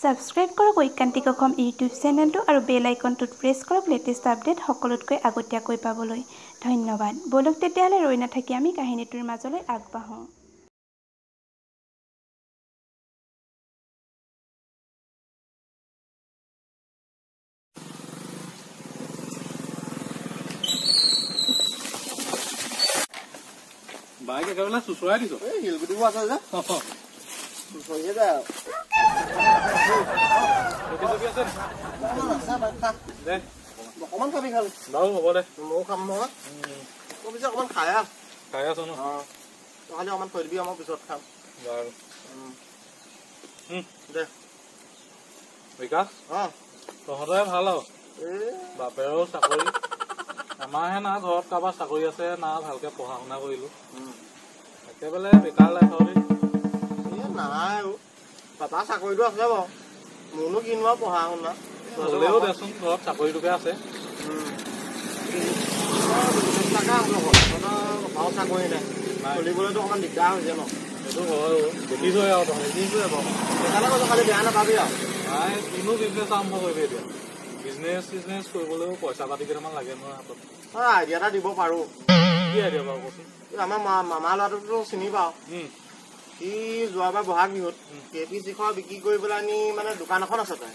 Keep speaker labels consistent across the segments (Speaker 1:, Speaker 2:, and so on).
Speaker 1: Subscribe কৰক ঐকান্তিক Assam YouTube চেনেলটো আৰু বেল আইকনটোত প্ৰেছ কৰক লেটেষ্ট আপডেট সকলোতকৈ আগতীয়াকৈ পাবলৈ। ধন্যবাদ। বলক তেতিয়াহ'লে ৰৈ নাথাকি আমি কাহিনীটোৰ মাজলৈ আগবাঢ়োঁ।
Speaker 2: বাইক একেবাৰে চুচৰাই দিছ
Speaker 3: এই হিলগুটিবোৰ আছে যে চুচৰিয়ে যায় আৰু অকমান খাবি খালি
Speaker 2: বাৰু হ'ব দে
Speaker 3: ময়ো খাম নহয় মই পিছে অকমান খাই
Speaker 2: আছ ন
Speaker 3: তই খালি অকমান থৈ দিবি মই পিছত খাম
Speaker 2: বাৰু
Speaker 3: দে
Speaker 2: বিকাশ তহঁতৰে ভাল আৰু বাপেৰও চাকৰি আমাৰহে না ঘৰত কাৰোবাৰ চাকৰি আছে না ভালকে পঢ়া শুনা কৰিলো একেবাৰে বেকাৰ লাইফ আৰু
Speaker 3: নাই পাপা চাকৰিটো আছে বাৰু মোৰনো কিনো আৰু পঢ়া শুনা
Speaker 2: হ'লেও দেচোন ঘৰত চাকৰিটোকে আছে
Speaker 3: চাকৰি নাই চলিবলৈতো অকমান দিগদাৰ হৈছে ন
Speaker 2: সেইটো হয় দেখিছোৱে আৰু তহঁতে দেখিছোৱে বাৰু
Speaker 3: সেইকাৰণে কৈছো খালি বেয়া নাপাবি আৰু
Speaker 2: নাই কিনো বিজনেছ আৰম্ভ কৰিবি এতিয়া বিজনেছ কৰিবলৈও পইচা পাতি কেইটামান লাগে নহয় হাতত
Speaker 3: আইডিয়া এটা দিব পাৰো
Speaker 2: কি আইডিয়া বাৰু কচোন
Speaker 3: আমাৰ মামা ল'ৰাটোতো চিনি পাওঁ সি যোৱাবাৰ বহাগ বিহুত কেপি চিখৰ বিক্ৰী কৰিবলৈ আনি মানে দোকান এখন আছে তাই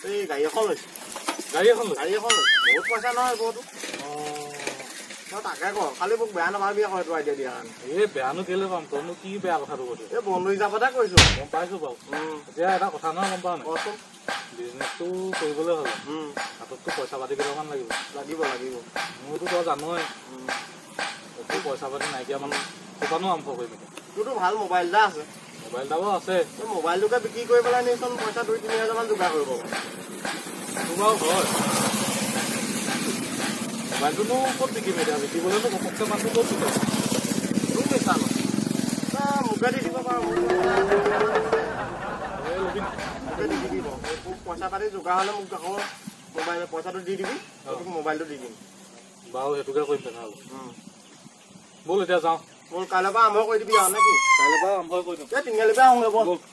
Speaker 3: এই গাড়ী এখন লৈছে বহুত পইচা নহয় বহুতো মই তাকে কওঁ খালি মোক বেয়া নাপাবি আকৌ এইটো আইডিয়া দিয়া কাৰণে
Speaker 2: এই বেয়ানো কেলে পাম তইনো কি বেয়া কথাটো কৈছো
Speaker 3: এই বন্ধু হিচাপতে কৈছো
Speaker 2: গম পাইছো বাৰু এতিয়া এটা কথা নহয় গম পাৱ নাই
Speaker 3: কচোন
Speaker 2: বিজনেছটো কৰিবলৈ হ'লে হাতততো পইচা পাতি কেইটামান লাগিব মোৰতো তই জানই একো পইচা পাতি নাইকিয়া মানুহ দোকানো আৰম্ভ কৰিম এতিয়া
Speaker 3: তোৰতো ভাল মোবাইল এটা আছে
Speaker 2: মোবাইল এটাও আছে
Speaker 3: মোবাইলটোকে বিক্ৰী কৰি পেলাই নিচোন পইচা 2-3 হাজাৰ মান যোগাৰ কৰিব
Speaker 2: সেইটো বাৰু হয় মোবাইলটোনো ক'ত বিকিম এতিয়া বিকিবলৈনো ঘপককৈ মানুহ ক'ত বিকিম
Speaker 3: তোৰ নিচা ন মোকে দি দিব পাৰ মোকে দি দিব পইচা পাতি যোগাৰ হ'লে মোক আকৌ মোবাইল পইচাটো দি দিবি তোক মোবাইলটো দি দিম
Speaker 2: বাৰু সেইটোকে কৰিম তেনেহ'লে ব'ল এতিয়া যাওঁ ব'ল
Speaker 3: কাইলৈ পৰা আৰম্ভ কৰি দিবি আৰু নেকি
Speaker 2: কাইলৈ পৰা আৰম্ভ কৰি দিম
Speaker 3: তিনিআলিৰ পৰা আহোঁগৈ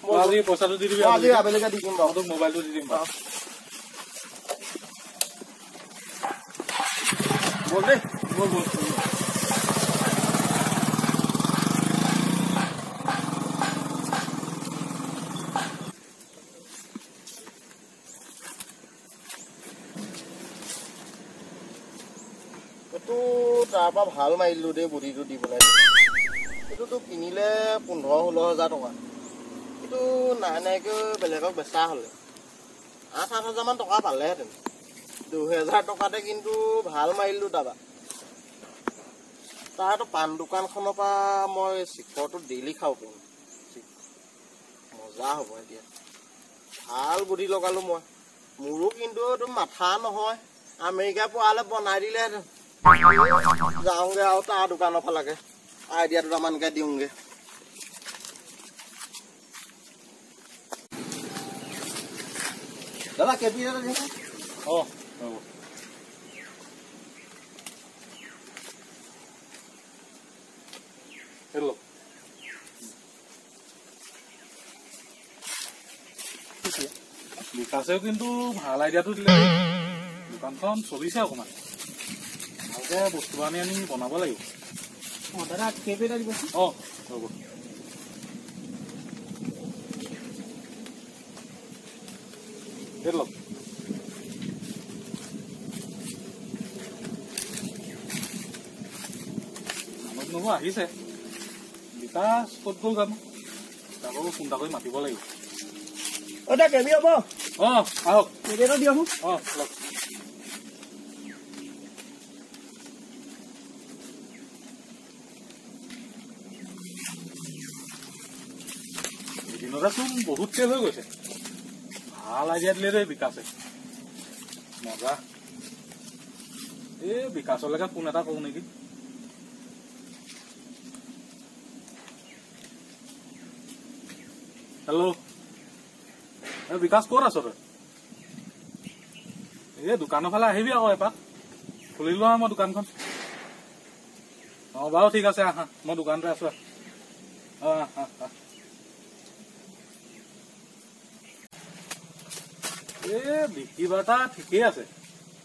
Speaker 3: ব'ল
Speaker 2: আজি পইচাটো দি দিবি
Speaker 3: আজি আবেলিকে দি দিম বাৰু
Speaker 2: তোক মোবাইলটো দি দিম বাৰু
Speaker 3: ব'ল দেই
Speaker 2: ব'ল
Speaker 3: তাৰ পৰা ভাল মাৰিলো দেই বুদ্ধিটো দি পেলাই এইটোতো কিনিলে 15-16 হাজাৰ টকা কিন্তু নাইকৈ বেলেগক বেচা হ'লে 8-7 হাজাৰমান টকা পালেহেঁতেন 2000 টকাতে কিন্তু ভাল মাৰিলো তাৰপৰা তাৰতো পাণ দোকানখনৰ পৰা মই চিখৰটো ডেইলি খাব পাৰিম মজা হ'ব এতিয়া ভাল বুদ্ধি লগালো মই মোৰো কিন্তু মাথা নহয় আমেৰিকা পোৱালে বনাই দিলেহেঁতেন যাওঁগে আৰু তাৰ দোকানৰ ফালে আইডিয়া দুটামানকে দিওঁগে দাদা কেপি এটা দিছে
Speaker 2: বিকাশেও কিন্তু ভাল আইডিয়াটো দিলে দোকানখন চলিছে অকণমান ভালকে বস্তু আনি বনাব লাগিব
Speaker 3: দাদা কেপি এটা দিব
Speaker 2: হ'ব লওক মানুহ নহো আহিছে বিকাশ ক'ত গ'ল জানো তাকো ফোন এটা কৰি মাতিব লাগিব
Speaker 3: কেপি হ'ব
Speaker 2: আহক
Speaker 3: কেপি এটা দিয়কচোন
Speaker 2: লওক এদিনতেচোন বহুত তেল হৈ গৈছে ভাল আইডিয়া দিলে দেই বিকাশে মজা এই বিকাশলৈকে ফোন এটা কৰো নেকি হেল্ল' বিকাশ ক'ত আছ তই এই দোকানৰ ফালে আহিবি আকৌ এপাক খুলি লোৱা মই দোকানখন বাৰু ঠিক আছে আহা মই দোকানতে আছো বিক্ৰী বাৰ্তা ঠিকেই আছে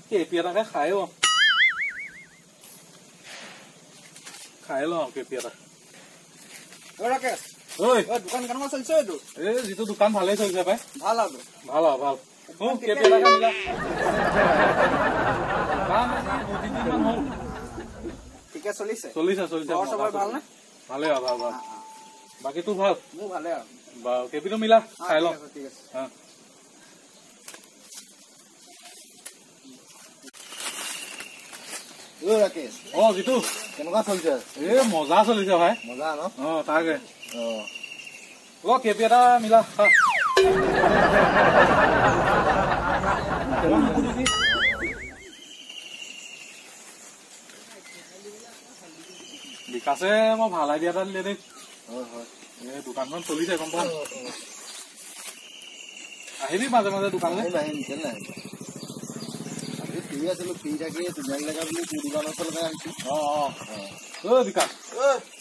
Speaker 2: কেপি এটাকে খাই লওঁ কেপি এটা
Speaker 3: দোকান কেনেকুৱা চলিছে এইটো
Speaker 2: যিটো দোকান ভালেই চলিছে পাই
Speaker 3: ভাল আৰু
Speaker 2: ভাল কেপি এটাকে মিলা দুদিনমান হ'ল
Speaker 3: ঠিকে চলিছে
Speaker 2: ভালনে ভালে ভাল বাকীটো ভাল
Speaker 3: মোৰ ভালে আৰু
Speaker 2: বাৰু কেপিটো মিলা খাই লওঁ
Speaker 3: ঠিক আছে ৰাকেশ
Speaker 2: যিটো
Speaker 3: কেনেকুৱা চলিছে
Speaker 2: মজা চলিছে ভাই
Speaker 3: মজা ন
Speaker 2: তাকে কেপি এটা মিলা বিকাশে মই ভাল আইডিয়া এটা দিলে দেই দোকানখন চলিছে গম পাওঁ আহিবি মাজে মাজে দোকানলৈ
Speaker 3: ফ্ৰী আছিলো ফ্ৰী থাকি ধুনীয়া লগা বুলি তোৰ দোকানৰ ওচৰলৈকে আহিছো
Speaker 2: বিকাশ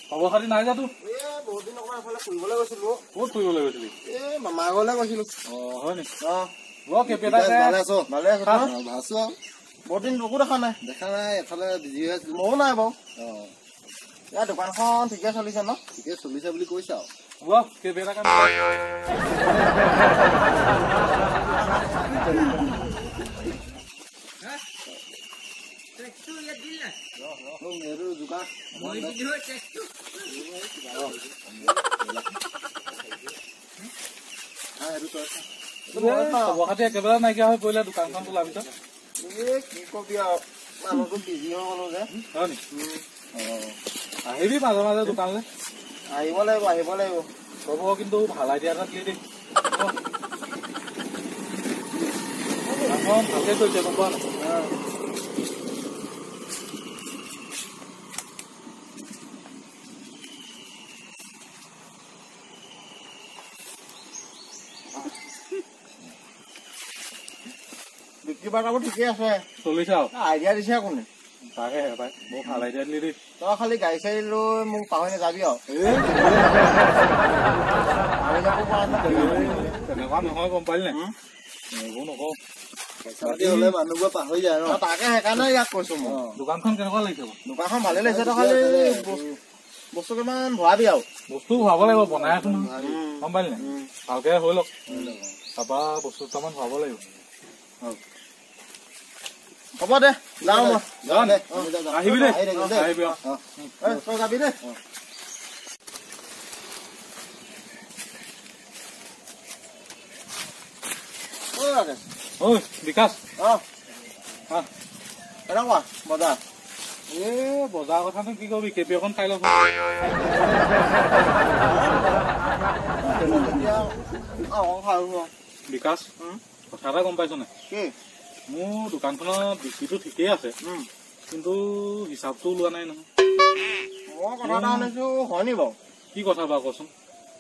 Speaker 2: খবৰ খাতি নাই যাতো
Speaker 3: বহুত দিন অকমান এফালে ফুৰিবলৈ গৈছিলো
Speaker 2: ক'ত ফুৰিবলৈ গৈছিলি
Speaker 3: মামাৰ ঘৰলৈ গৈছিলো
Speaker 2: হয় নেকি কেপি
Speaker 3: ভালে আছো ভালে আছো বহুত দিন তোকো দেখা নাই এফালে বিজি হৈ আছিলো ময়ো নাই বাৰু ইয়াৰ দোকানখন ঠিকে চলিছে ন ঠিকে চলিছে বুলি কৈছে আৰু
Speaker 2: কেপি এটা খবৰ খাতি একেবাৰে নাইকিয়া হৈ পৰিলে দোকানখন তোলাৰ পিছত
Speaker 3: কি কবি আৰু মানুহটো বিজি হৈ গলো যে
Speaker 2: হয় নেকি আহিবি মাজে মাজে দোকানলৈ
Speaker 3: আহিব লাগিব
Speaker 2: হ'ব কিন্তু ভাল আইডিয়া এটা দিলি দেই ভালকে চলিছে গম পোৱা নাই
Speaker 3: বিক্ৰী বাৰ্তাবোৰ ঠিকে আছে
Speaker 2: চলিছে আৰু
Speaker 3: আইডিয়া দিছে কোনে
Speaker 2: তাকে পাই বৰ ভাল আইডিয়া দিলি দেই
Speaker 3: তই খালি গাড়ী চাড়ী লৈ মোক পাহৰি নাযাবি আৰু
Speaker 2: তেনেকুৱা নহয় গম পালি নাই এইবোৰ নকওঁ
Speaker 3: হলে মানুহবোৰ পাহৰি যায় ন তাকে সেইকাৰণে ইয়াক কৈছো মই
Speaker 2: দোকানখন কেনেকুৱা লাগিছে
Speaker 3: দোকানখন ভালে লাগিছে তই খালি বস্তু কিমান ভৰাবি আৰু
Speaker 2: বস্তু ভৰাব লাগিব বনাই আছো গম পালি নাই ভালকে হৈ লওক তাৰপৰা বস্তু দুটামান ভৰাব লাগিব
Speaker 3: হ'ব দে যাওঁ মই
Speaker 2: আহিবি দেই আহিবি
Speaker 3: তই যাবি দে
Speaker 2: বিকাশ
Speaker 3: কেনেকুৱা বজাৰ
Speaker 2: বজাৰ কথানো কি কবি কেপি এখন খাই ল'ব বিকাশ কথা এটা গম পাইছ নাই মোৰ দোকানখনৰ বিক্ৰীটো ঠিকেই আছে কিন্তু হিচাপটো ওলোৱা নাই নহয়
Speaker 3: মই কথা এটা শুনিছো হয়নি বাৰু
Speaker 2: কি কথা বাৰু কচোন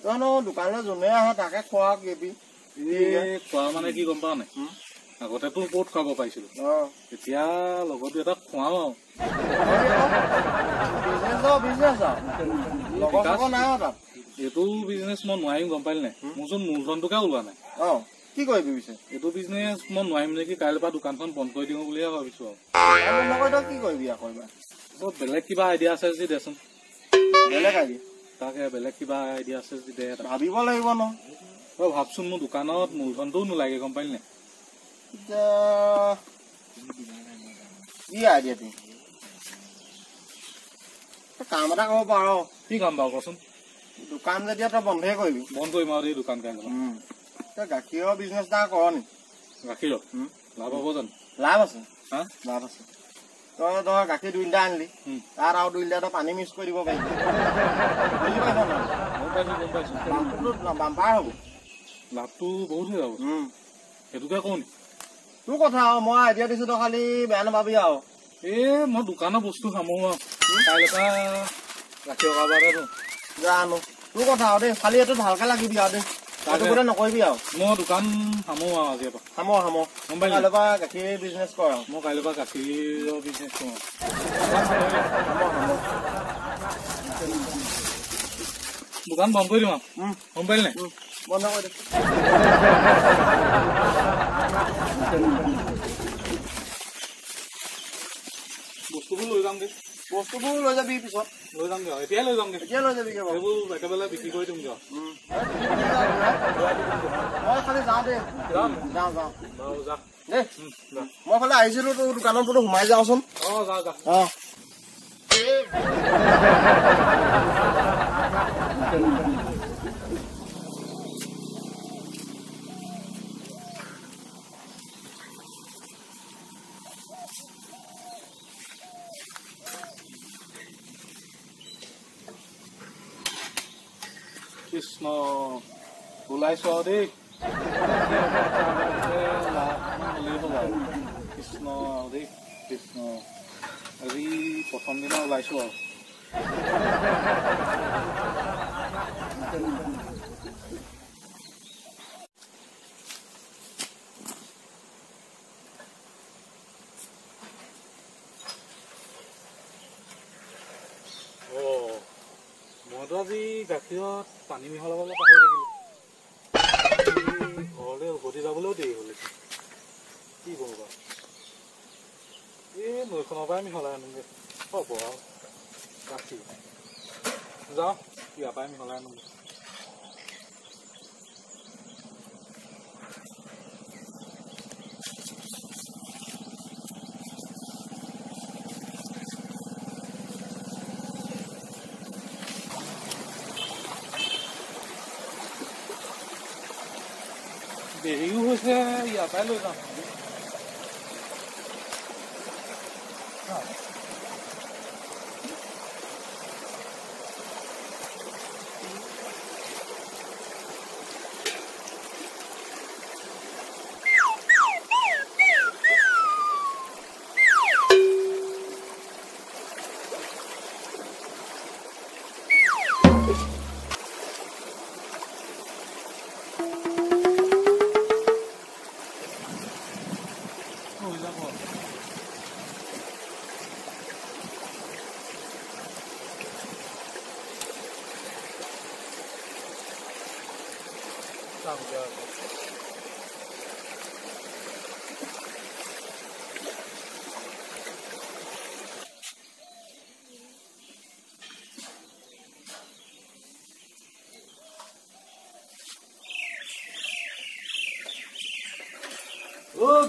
Speaker 3: তইনো দোকানলৈ যোনে আহে তাকে খোৱা কেপি
Speaker 2: খোৱা মানে কি গম পাৱ নাই আগতেতো বহুত খুৱাব পাৰিছিলো এতিয়া লগতো এটা খুৱাও এইটো বিজনেছ মই নোৱাৰিম গম পালি নাই মোৰচোন মূলধনটোকে ওলোৱা নাই
Speaker 3: কি কৰিবি পিছে
Speaker 2: এইটো বিজনেছ মই নোৱাৰিম নেকি কাইলৈ পৰা দোকানখন বন্ধ কৰি দিওঁ বুলিহে ভাবিছো
Speaker 3: আৰু কি কৰিবি আকৌ
Speaker 2: বেলেগ কিবা আইডিয়া আছে যদি দেচোন
Speaker 3: বেলেগ আইডিয়া
Speaker 2: তাকে বেলেগ কিবা আইডিয়া আছে যদি দে
Speaker 3: ভাবিব লাগিব ন
Speaker 2: তই ভাবচোন মোৰ দোকানত মূলধনটোও নোলাগে গম পালি নাই
Speaker 3: কি আইডিয়া কাম এটা কৰিব পাৰ
Speaker 2: কি কাম বাৰু কচোন
Speaker 3: দোকান যেতিয়া তই বন্ধই কৰিবি
Speaker 2: বন্ধ কৰিম আৰু এই দোকান কাম
Speaker 3: তই গাখীৰৰ বিজনেছ এটা কৰ নি
Speaker 2: গাখীৰৰ লাভ হ'ব জানো
Speaker 3: লাভ আছে লাভ আছে তই ধৰ গাখীৰ 2 লিটাৰ আনিলি তাত আৰু 2 লিটাৰ তই পানী মিক্স কৰি দিব পাৰিবি বুজি পাইছ নহয় বাম্পাৰ হ'ব
Speaker 2: লাভটো বহুত হৈ যাব সেইটোকে কওঁ নি
Speaker 3: তোৰ কথা আৰু মই আইডিয়া দিছো তই খালি বেয়া নাপাবি আৰু
Speaker 2: মই দোকানৰ বস্তু সামৰো আৰু কাইলৈ পৰা গাখীৰৰ কাৰবাৰ
Speaker 3: জানো তোৰ কথা আৰু দেই খালি এইটো ভালকে লাগিবি আৰু দেই তাতে বোলে নকৰিবি আৰু
Speaker 2: মই দোকান সামৰো আৰু আজিৰ পৰা
Speaker 3: সামৰ
Speaker 2: গম পালি
Speaker 3: কাইলৈ পৰা গাখীৰ বিজনেছ কৰ আৰু
Speaker 2: মই কাইলৈ পৰা গাখীৰৰ বিজনেছ কৰোঁ দোকান বন্ধ কৰি দিম আৰু গম পালি নাই
Speaker 3: বন্ধ কৰি দে বস্তুবোৰ লৈ যাবি পিছত
Speaker 2: লৈ যাম দিয়ক এতিয়াই লৈ যাম দিয়ক
Speaker 3: এতিয়া লৈ যাবি
Speaker 2: সেইবোৰ একেবাৰে বিক্ৰী কৰি দিম দিয়ক
Speaker 3: মই খালি যাওঁ দেই
Speaker 2: যাম
Speaker 3: যাওঁ যাওঁ
Speaker 2: বাৰু যা
Speaker 3: দেই মই ফালে আহিছিলো তোৰ দোকানত বোলো সোমাই যাওঁচোন
Speaker 2: যা যা
Speaker 3: অঁ
Speaker 2: কৃষ্ণ ওলাইছো আৰু দেই কৃষ্ণ দেই কৃষ্ণ আজি প্ৰথম দিনা ওলাইছো আৰু মইতো আজি গাখীৰত পানী মিহলাবলৈ পাহৰি থাকিলো ঘৰলৈ উভতি যাবলৈও দেৰি হ'ল কি কৰোঁ বাৰু এই নৈখনৰ পৰাই মিহলাই আনোগৈ হ'ব আৰু গাখীৰ যাওঁ ইয়াৰ পৰাই মিহলাই আনোগৈ দেৰিও হৈছে ইয়াৰ পৰাই লৈ যাম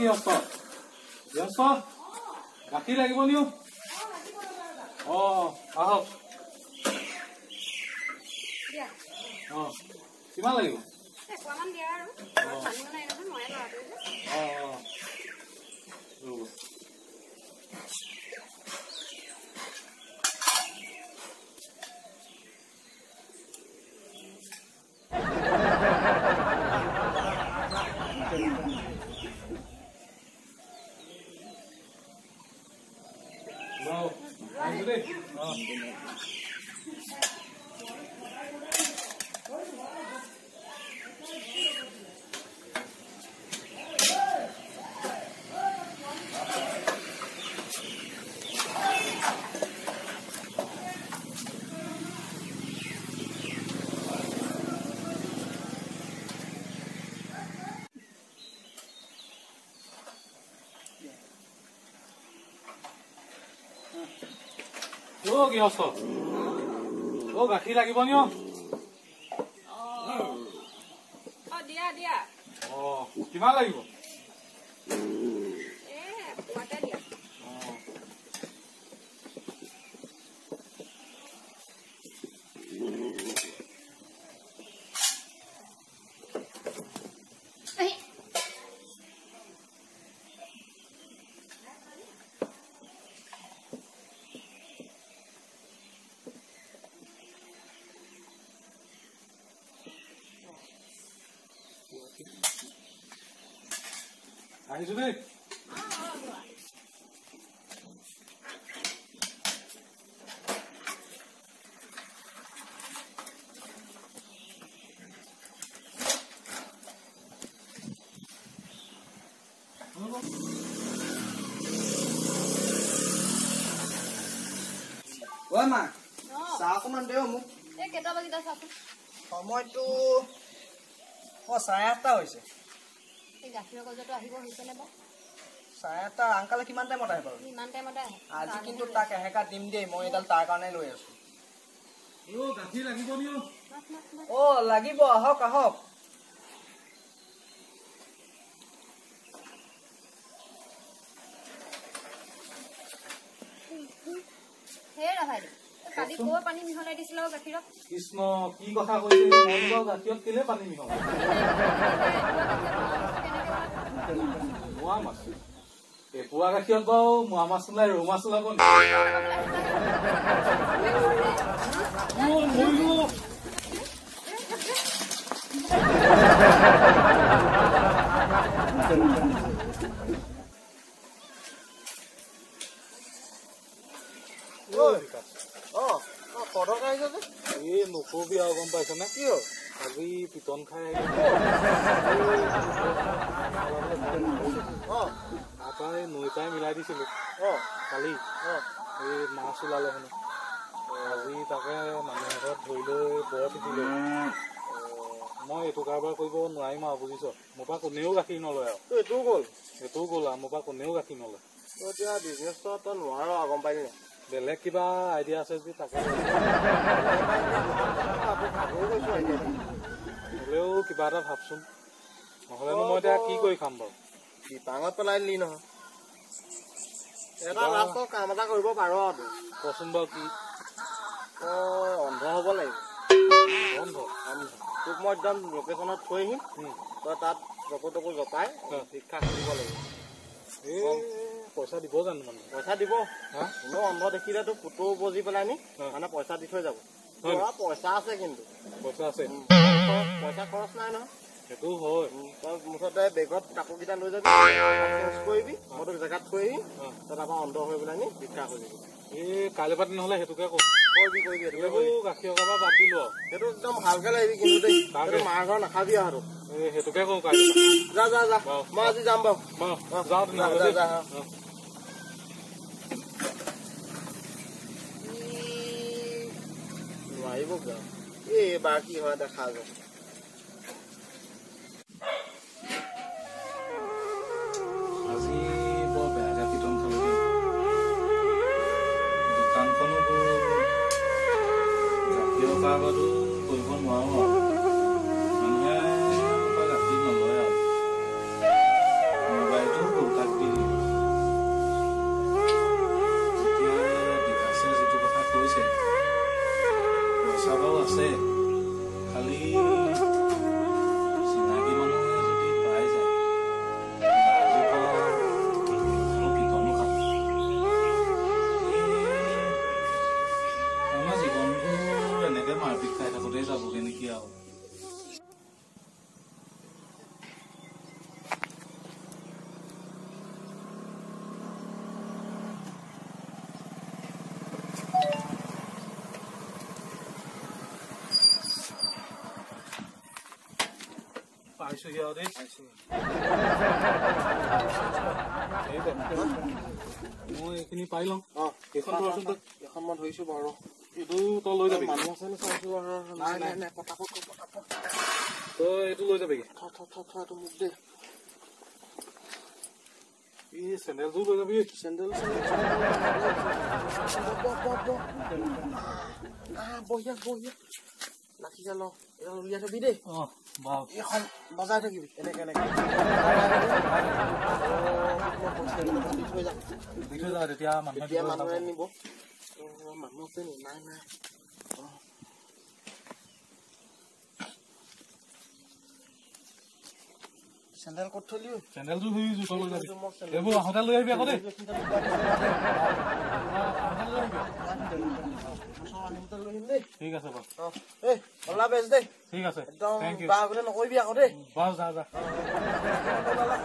Speaker 2: গৃহস্থ গৃহস্থ গাখীৰ লাগিব নিও আহক কিমান লাগিব গৃহস্থ গাখীৰ লাগিব নিও কিমান লাগিব আহিছো দেই
Speaker 3: মা চাহ অকণমান দে মোক সময়টো 8:30 হৈছে
Speaker 4: গাখীৰৰ গজাটো আহিব হৈছে নে বাৰু চাৰে আংকালে কিমান টাইমত আহে বাৰু
Speaker 5: ইমান টাইমতে আহে
Speaker 4: আজি কিন্তু তাক এহেকা দিম দেই মই এডাল তাৰ কাৰণে লৈ আছো
Speaker 2: গাখীৰ লাগিব নি
Speaker 4: লাগিব আহক আহক
Speaker 5: হে ৰাভাই কালি কৈ পানী মিহলাই দিছিল গাখীৰত
Speaker 2: কৃষ্ণ কি কথা কৈছে গাখীৰত কেলে পানী মিহলাই মোৱা মাছ এপুৱা গাখীৰত বাৰু মোৱা মাছ ওলাই ৰৌ মাছ ওলাব নকবি আৰু গম পাইছ নে কি আজি পিটন খাই তাৰপৰা নৈ পাই মিলাই দিছিলো কালি এই মাছ ওলালে হেনো আজি তাকে মানুহৰ ঘৰত ধৰি লৈ বৰ পিটিলে মই এইটো কাৰবাৰ কৰিব নোৱাৰিম আৰু বুজিছ মোৰ পৰা কোনেও গাখীৰ নলয় আৰু এইটোও গ'ল আৰু মোৰ পৰা কোনেও গাখীৰ নলয় এতিয়া বিজনেছত তই নোৱাৰ আৰু গম পালি নাই বেলেগ কিবা আইডিয়া আছে যদি তাকে হলেও কিবা এটা ভাবচোন নহলেনো মই এতিয়া কি কৰি খাম বাৰু
Speaker 3: বিপাঙত পেলাই দিলি নহয় এটা লাষ্টৰ কাম এটা কৰিব পাৰ
Speaker 2: কচোন বাৰু কি
Speaker 3: তই অন্ধ হ'ব লাগিব তোক মই একদম লোকেশ্যনত থৈ আহিম তই তাত চকু টকু জপাই শিক্ষা কৰিব লাগিব
Speaker 2: পইচা দিব জানো মানে
Speaker 3: পইচা দিব এনেও অন্ধ দেখিলে তোক ফটো বজি পেলাই নি মানে পইচা দি থৈ যাব পইচা আছে কিন্তু
Speaker 2: পইচা আছে
Speaker 3: পইচা খৰচ নাই নহয়
Speaker 2: সেইটো হয়
Speaker 3: তই মুঠতে বেগত কাপোৰ কেইটা লৈ যাবি চেঞ্জ কৰিবি মই তোক জেগাত থৈ আহিম তই তাৰপৰা অন্ধ হৈ পেলাই নি শিক্ষা কৰিবি
Speaker 2: এই কাইলৈ পাতি নহলে সেইটোকে
Speaker 3: কৰিবি
Speaker 2: গাখীৰ খাবা বাদ দিলো
Speaker 3: সেইটো একদম ভালকে লাগিবি কিন্তু দেই মাৰ ঘৰ নাখাবি আৰু
Speaker 2: সেইটোকে কওঁ কাইলৈ
Speaker 3: যা মই আজি যাম বাৰু
Speaker 2: যাওঁ তেনেহ'লে
Speaker 3: নোৱাৰিব এইবাৰ কি হয় দেখা যাব
Speaker 2: আজি বৰ বেয়াকে পিটন খালো দোকানখনো গাখীৰৰ কাৰবাৰটো কৰিব নোৱাৰো আৰু মানুহে গাখীৰ নলয় আৰু মোবাইলটো কলকাত দি এতিয়া বিকাশে যিটো কথা কৈছে পইচা বাৰু আছে খালি চিনাকি মানুহে যদি পাই যায় আমাৰ জীৱনবোৰ এনেকে মাৰপিট খাই থাকোঁতে যাবগে নেকি আৰু পাইছোহি আৰু দেই মই এইখিনি পাই লওঁ
Speaker 3: এখন মই ধৰিছো বাৰু
Speaker 2: এইটো তই লৈ যাবি
Speaker 3: মানুহ আছে নে চাইছো নাই পটাপট
Speaker 2: তই এইটো লৈ যাবিগে
Speaker 3: এইটো মোক দে
Speaker 2: এই চেণ্ডেলযোৰ লৈ যাবি
Speaker 3: চেণ্ডেল বঢ়িয়া লাঠিডাল এডাল উলিয়াই থবি দেই এখন বজাই থাকিবি এনেকে দি থৈ যা
Speaker 2: তেতিয়া মানুহে
Speaker 3: নিব মানুহ আছে নি নাই চেণ্ডেল ক'ত থলি
Speaker 2: চেণ্ডেলযোৰ লৈ যাবি এইবোৰ আহোঁতে লৈ আহিবি আকৌ দেই ঠিক আছে বাৰু
Speaker 3: অলা বেচ দেই
Speaker 2: ঠিক আছে
Speaker 3: একদম বাহ বোলে নকৰিবি আকৌ দেই
Speaker 2: বাৰু যা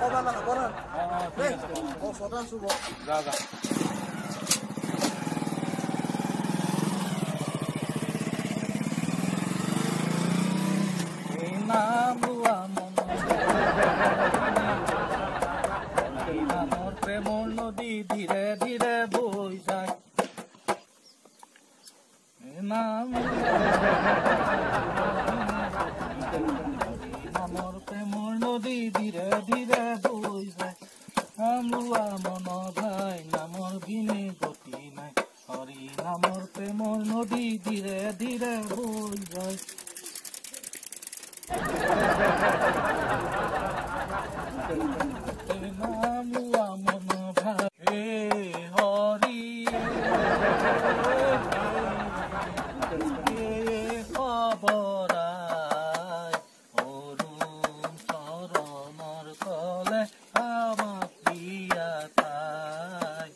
Speaker 3: কবা না হ'ব না
Speaker 2: ঠিক আছে
Speaker 3: ওচৰতে আছো
Speaker 2: যা প্ৰেমৰ নদী ধীৰে ধীৰে বৈ যায় নামৰ প্ৰেমৰ নদী ধীৰে ধীৰে বৈ যায় আমোৱা মন ভাই নামৰ বিনে গতি নাই হৰি নামৰ প্ৰেমৰ নদী ধীৰে ধীৰে বৈ যায় আমোৱা মন ভাই হৰি খবৰাই অৰুণ চৰণৰ তলে আমাক দিয়া ঠাই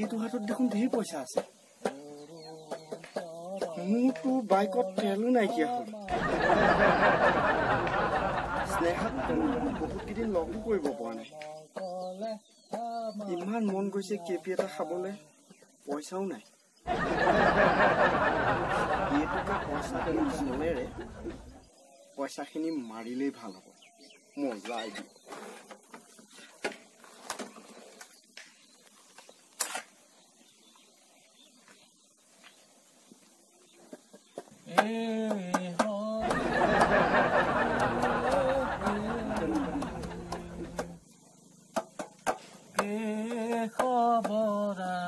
Speaker 3: এইটো হাতত দেখোন ধেৰ পইচা আছে মোৰতো বাইকত তেলো নাইকিয়া হ'ল স্নেহাক বহুত কেইদিন লগো কৰিব পৰা নাই ইমান মন গৈছে কেপি এটা খাবলৈ পইচাও নাই এইটোকে পইচা চলেৰে পইচাখিনি মাৰিলেই ভাল হ'ব মজা আইডিয়া
Speaker 2: খবৰাই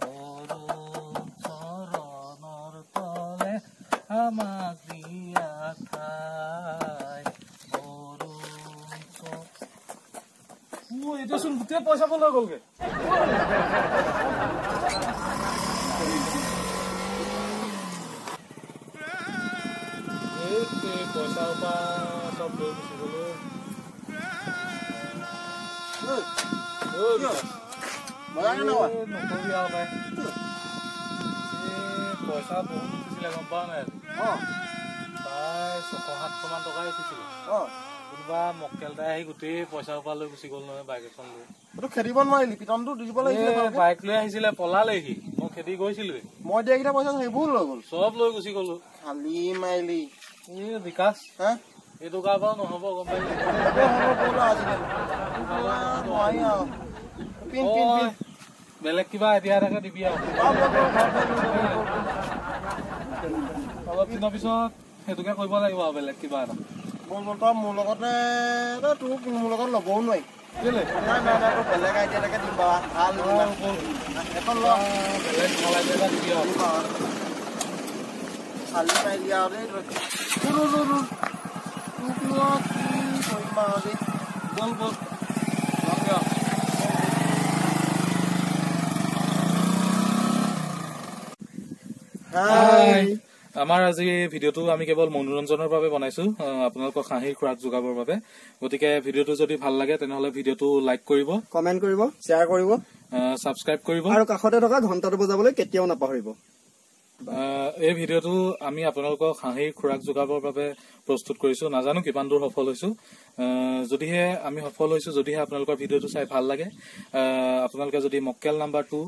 Speaker 2: অৰুণ চৰণৰ তলে আমাক দিয়া ঠাই অৰুণ এতিয়াচোন গোটেই পইচাবোৰ লৈ গ'লগে পইচাৰ পৰা চব লৈ গুচি গ'লো নকবি আৰু পাই পইচা বহুত উঠিছিলে গম পোৱা নাই প্ৰায় 600-700 মান টকাই উঠিছিলে কোনোবা মক্কেল এটাই আহি গোটেই পইচাৰ পৰা লৈ গুচি গ'ল নহয় বাইক এখন লৈ
Speaker 3: খেদিব নোৱাৰিলি পিটনটো দিব লাগিছিলে
Speaker 2: বাইক লৈ আহিছিলে পলালেহি মই খেদি গৈছিলোৱে
Speaker 3: মই দিয়া কেইটা পইচা সেইবোৰ লৈ গ'ল
Speaker 2: চব লৈ গুচি গ'লো
Speaker 3: খালি মাৰিলি
Speaker 2: বিকাশ এইটো গা বাৰু নহ'ব গম পাই বেলেগ কিবা এতিয়া এটাকে দিবি আৰু অলপ দিনৰ পিছত সেইটোকে কৰিব লাগিব আৰু বেলেগ কিবা এটা
Speaker 3: তই মোৰ লগতে তোৰ মোৰ লগত ল'বও নোৱাৰি নাই বেলেগ আইডিয়া এটাকে দিম বাৰু ভাল এখন ল
Speaker 2: বেলেগ ভাল আইডিয়া এটা দিবি আৰু
Speaker 3: খালি মাৰিলি আৰু দেই
Speaker 2: বল বল আমাৰ আজি ভিডিঅ'টো আমি কেৱল মনোৰঞ্জনৰ বাবে বনাইছো আপোনালোকক হাঁহিৰ খোৰাক যোগাবৰ বাবে গতিকে ভিডিঅ'টো যদি ভাল লাগে তেনেহলে ভিডিঅ'টো লাইক কৰিব
Speaker 3: কমেন্ট কৰিব শ্বেয়াৰ কৰিব
Speaker 2: সাবস্ক্ৰাইব কৰিব
Speaker 3: আৰু কাষতে থকা ঘণ্টাটো বজাবলৈ কেতিয়াও নাপাহৰিব
Speaker 2: এই ভিডিঅ'টো আমি আপোনালোকক হাঁহিৰ খোৰাক যোগাবৰ বাবে প্ৰস্তুত কৰিছো নাজানো কিমান দূৰ সফল হৈছো যদিহে আমি সফল হৈছো যদিহে আপোনালোকৰ ভিডিঅ'টো চাই ভাল লাগে আপোনালোকে যদি মক্কেল নাম্বাৰ 2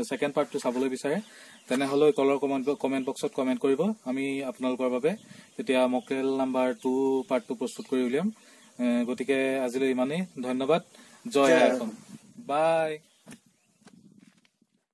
Speaker 2: সেকেন্ড পাৰ্টটো চাবলৈ বিচাৰে তেনেহলে তলৰ কমেন্ট বক্সত কমেন্ট কৰিব আমি আপোনালোকৰ বাবে তেতিয়া মক্কেল নাম্বাৰ 2 পাৰ্টটো প্ৰস্তুত কৰি উলিয়াম গতিকে আজিলৈ ইমানেই ধন্যবাদ জয় আইকন বাই